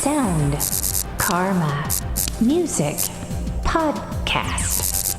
Sound, Karma, Music, Podcast.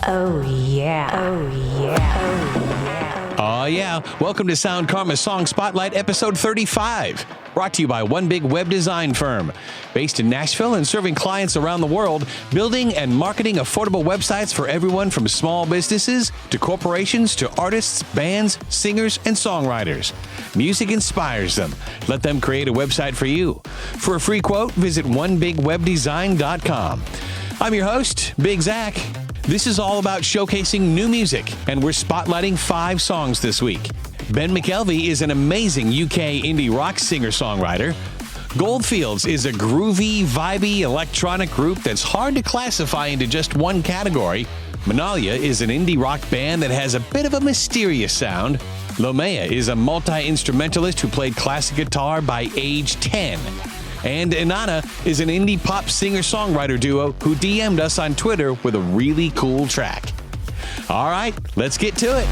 Oh yeah. Oh yeah. Oh yeah. Oh yeah. Welcome to Sound Karma Song Spotlight episode 35. Brought to you by one big web design firm. Based in Nashville and serving clients around the world, building and marketing affordable websites for everyone from small businesses to corporations to artists, bands, singers, and songwriters. Music inspires them. Let them create a website for you. For a free quote, visit onebigwebdesign.com. I'm your host, Big Zach. This is all about showcasing new music, and we're spotlighting 5 songs this week. Ben McKelvey is an amazing UK indie rock singer-songwriter. Goldfields is a groovy, vibey electronic group that's hard to classify into just one category. Manalia is an indie rock band that has a bit of a mysterious sound. Lomea is a multi-instrumentalist who played classic guitar by age 10. And Inanna is an indie pop singer-songwriter duo who DM'd us on Twitter with a really cool track. All right, let's get to it.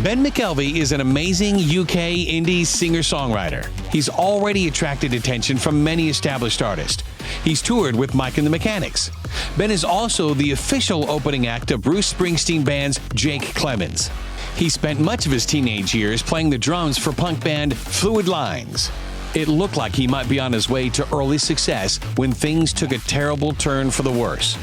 Ben McKelvey is an amazing UK indie singer-songwriter. He's already attracted attention from many established artists. He's toured with Mike and the Mechanics. Ben is also the official opening act of Bruce Springsteen band's Jake Clemens. He spent much of his teenage years playing the drums for punk band Fluid Lines. It looked like he might be on his way to early success when things took a terrible turn for the worse.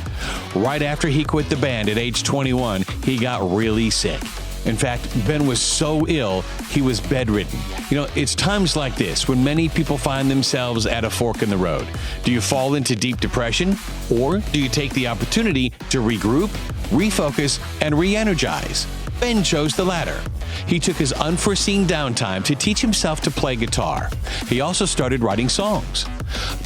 Right after he quit the band at age 21, he got really sick. In fact, Ben was so ill, he was bedridden. You know, it's times like this when many people find themselves at a fork in the road. Do you fall into deep depression, or do you take the opportunity to regroup, refocus, and re-energize? Ben chose the latter. He took his unforeseen downtime to teach himself to play guitar. He also started writing songs.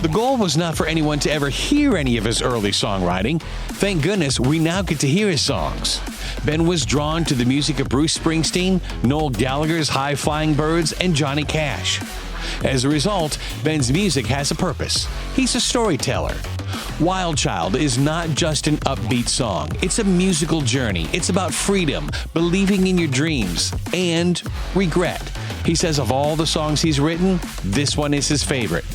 The goal was not for anyone to ever hear any of his early songwriting. Thank goodness we now get to hear his songs. Ben was drawn to the music of Bruce Springsteen, Noel Gallagher's High Flying Birds, and Johnny Cash. As a result, Ben's music has a purpose. He's a storyteller. Wild Child is not just an upbeat song. It's a musical journey. It's about freedom, believing in your dreams, and regret. He says of all the songs he's written, this one is his favorite.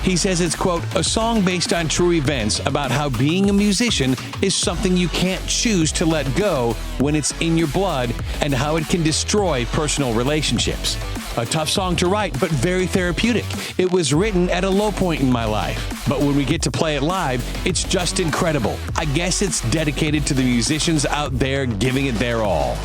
He says it's, quote, a song based on true events about how being a musician is something you can't choose to let go when it's in your blood and how it can destroy personal relationships. A tough song to write, but very therapeutic. It was written at a low point in my life, but when we get to play it live, it's just incredible. I guess it's dedicated to the musicians out there giving it their all.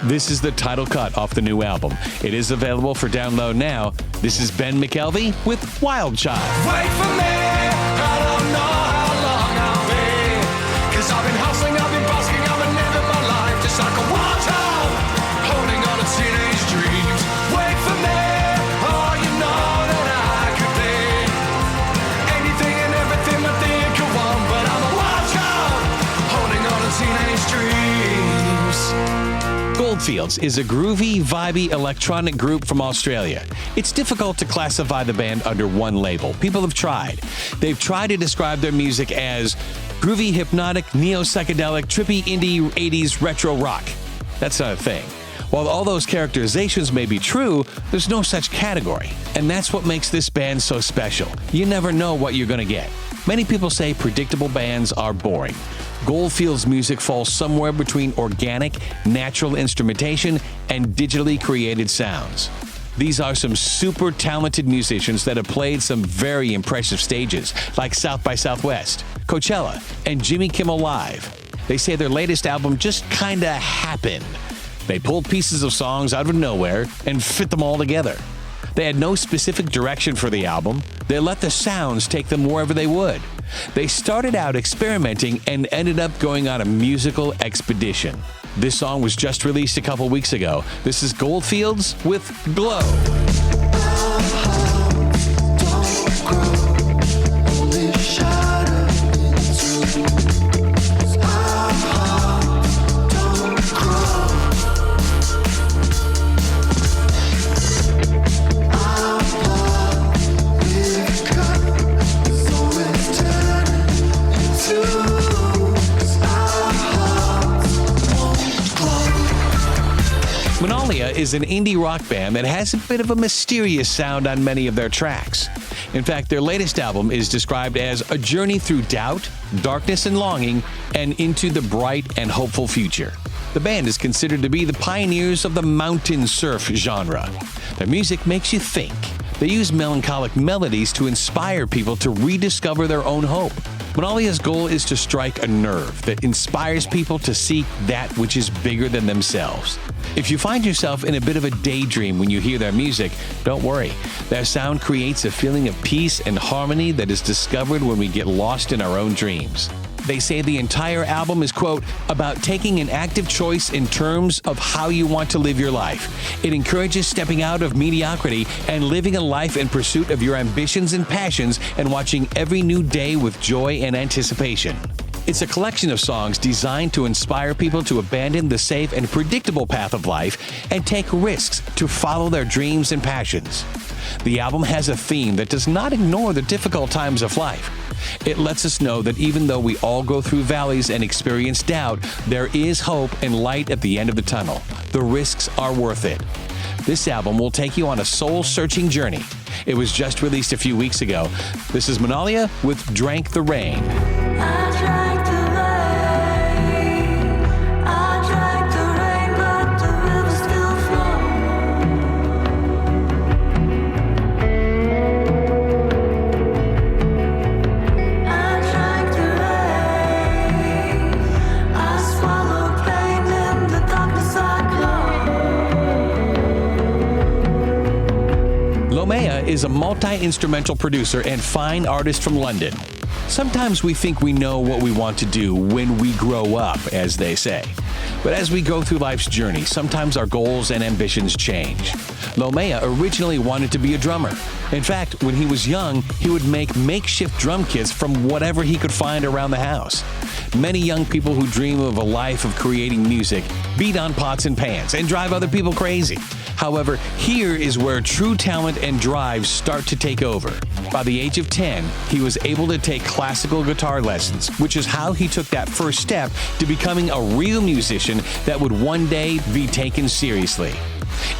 This is the title cut off the new album. It is available for download now. This is Ben McKelvey with Wild Child. Wait for me, I don't know how long I'll be. 'Cause I've been hustling, I've been busking, I've been living my life just like a wild child, holding on to teenage dreams. Wait for me, oh, you know that I could be anything and everything I think I want, but I'm a wild child, holding on to teenage dreams. Goldfields is a groovy, vibey electronic group from Australia. It's difficult to classify the band under one label. People have tried. They've tried to describe their music as groovy, hypnotic, neo-psychedelic, trippy indie 80s retro rock. That's not a thing. While all those characterizations may be true, there's no such category. And that's what makes this band so special. You never know what you're going to get. Many people say predictable bands are boring. Goldfield's music falls somewhere between organic, natural instrumentation and digitally created sounds. These are some super talented musicians that have played some very impressive stages, like South by Southwest, Coachella, and Jimmy Kimmel Live. They say their latest album just kinda happened. They pulled pieces of songs out of nowhere and fit them all together. They had no specific direction for the album. They let the sounds take them wherever they would. They started out experimenting and ended up going on a musical expedition. This song was just released a couple weeks ago. This is Goldfields with Glow. Monalia is an indie rock band that has a bit of a mysterious sound on many of their tracks. In fact, their latest album is described as a journey through doubt, darkness and longing, and into the bright and hopeful future. The band is considered to be the pioneers of the mountain surf genre. Their music makes you think. They use melancholic melodies to inspire people to rediscover their own hope. Monalia's goal is to strike a nerve that inspires people to seek that which is bigger than themselves. If you find yourself in a bit of a daydream when you hear their music, don't worry. Their sound creates a feeling of peace and harmony that is discovered when we get lost in our own dreams. They say the entire album is, quote, about taking an active choice in terms of how you want to live your life. It encourages stepping out of mediocrity and living a life in pursuit of your ambitions and passions and watching every new day with joy and anticipation. It's a collection of songs designed to inspire people to abandon the safe and predictable path of life and take risks to follow their dreams and passions. The album has a theme that does not ignore the difficult times of life. It lets us know that even though we all go through valleys and experience doubt, there is hope and light at the end of the tunnel. The risks are worth it. This album will take you on a soul-searching journey. It was just released a few weeks ago. This is Monalia with Drank the Rain. Is a multi-instrumental producer and fine artist from London. Sometimes we think we know what we want to do when we grow up, as they say. But as we go through life's journey, sometimes our goals and ambitions change. Lomea originally wanted to be a drummer. In fact, when he was young, he would make makeshift drum kits from whatever he could find around the house. Many young people who dream of a life of creating music beat on pots and pans and drive other people crazy. However, here is where true talent and drive start to take over. By the age of 10, he was able to take classical guitar lessons, which is how he took that first step to becoming a real musician that would one day be taken seriously.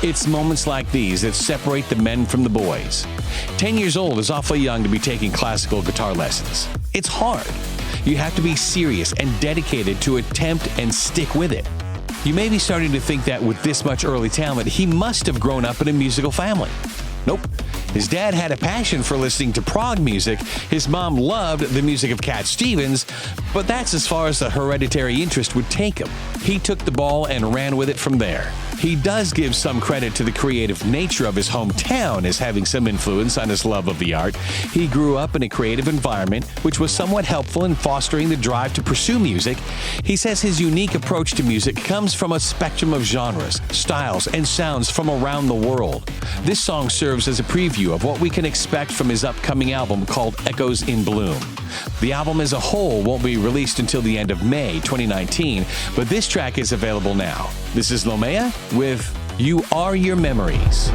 It's moments like these that separate the men from the boys. 10 years old is awfully young to be taking classical guitar lessons. It's hard. You have to be serious and dedicated to attempt and stick with it. You may be starting to think that with this much early talent, he must have grown up in a musical family. Nope. His dad had a passion for listening to prog music. His mom loved the music of Cat Stevens, but that's as far as the hereditary interest would take him. He took the ball and ran with it from there. He does give some credit to the creative nature of his hometown as having some influence on his love of the art. He grew up in a creative environment, which was somewhat helpful in fostering the drive to pursue music. He says his unique approach to music comes from a spectrum of genres, styles, and sounds from around the world. This song serves as a preview of what we can expect from his upcoming album called Echoes in Bloom. The album as a whole won't be released until the end of May 2019, but this track is available now. This is Lomea with You Are Your Memories.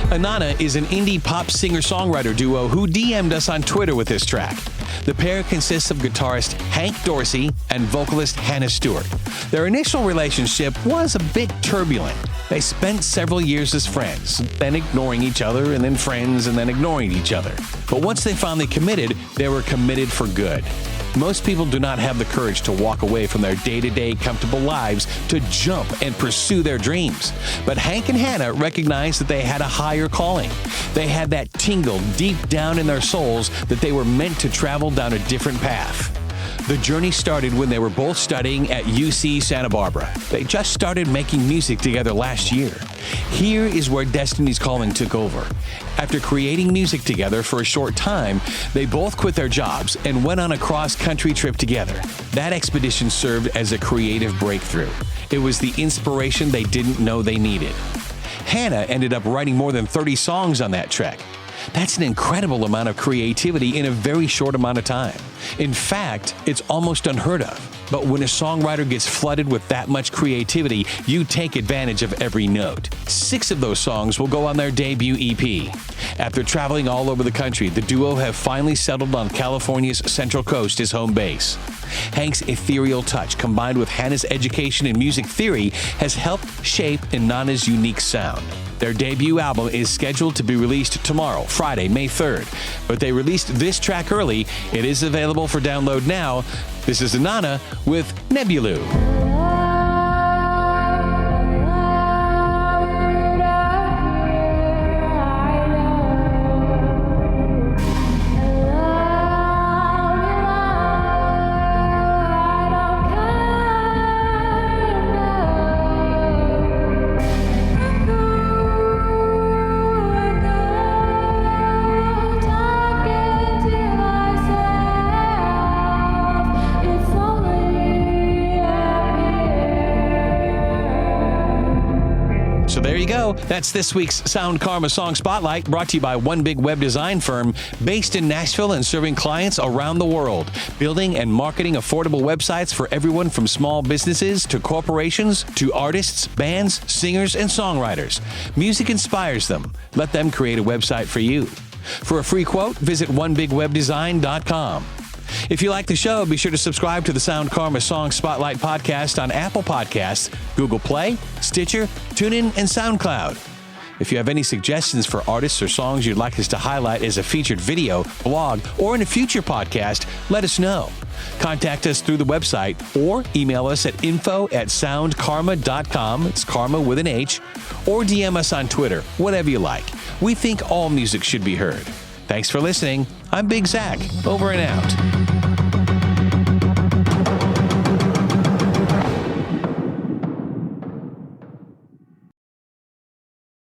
Anana is an indie pop singer-songwriter duo who DM'd us on Twitter with this track. The pair consists of guitarist Hank Dorsey and vocalist Hannah Stewart. Their initial relationship was a bit turbulent. They spent several years as friends, then ignoring each other, and then friends, and then ignoring each other. But once they finally committed, they were committed for good. Most people do not have the courage to walk away from their day-to-day comfortable lives to jump and pursue their dreams. But Hank and Hannah recognized that they had a higher calling. They had that tingle deep down in their souls that they were meant to travel down a different path. The journey started when they were both studying at UC Santa Barbara. They just started making music together last year. Here is where Destiny's Calling took over. After creating music together for a short time, they both quit their jobs and went on a cross-country trip together. That expedition served as a creative breakthrough. It was the inspiration they didn't know they needed. Hannah ended up writing more than 30 songs on that track. That's an incredible amount of creativity in a very short amount of time. In fact, it's almost unheard of. But when a songwriter gets flooded with that much creativity, you take advantage of every note. 6 of those songs will go on their debut EP. After traveling all over the country, the duo have finally settled on California's Central Coast as home base. Hank's ethereal touch, combined with Hannah's education in music theory, has helped shape Inanna's unique sound. Their debut album is scheduled to be released tomorrow, Friday, May 3rd. But they released this track early. It is available for download now. This is Inanna with Nebulu. So there you go. That's this week's Sound Karma Song Spotlight, brought to you by One Big Web Design Firm, based in Nashville and serving clients around the world, building and marketing affordable websites for everyone from small businesses to corporations to artists, bands, singers, and songwriters. Music inspires them. Let them create a website for you. For a free quote, visit onebigwebdesign.com. If you like the show, be sure to subscribe to the Sound Karma Song Spotlight podcast on Apple Podcasts, Google Play, Stitcher, TuneIn, and SoundCloud. If you have any suggestions for artists or songs you'd like us to highlight as a featured video, blog, or in a future podcast, let us know. Contact us through the website or email us at info@soundkarma.com. It's karma with an H. Or DM us on Twitter, whatever you like. We think all music should be heard. Thanks for listening. I'm Big Zach. Over and out.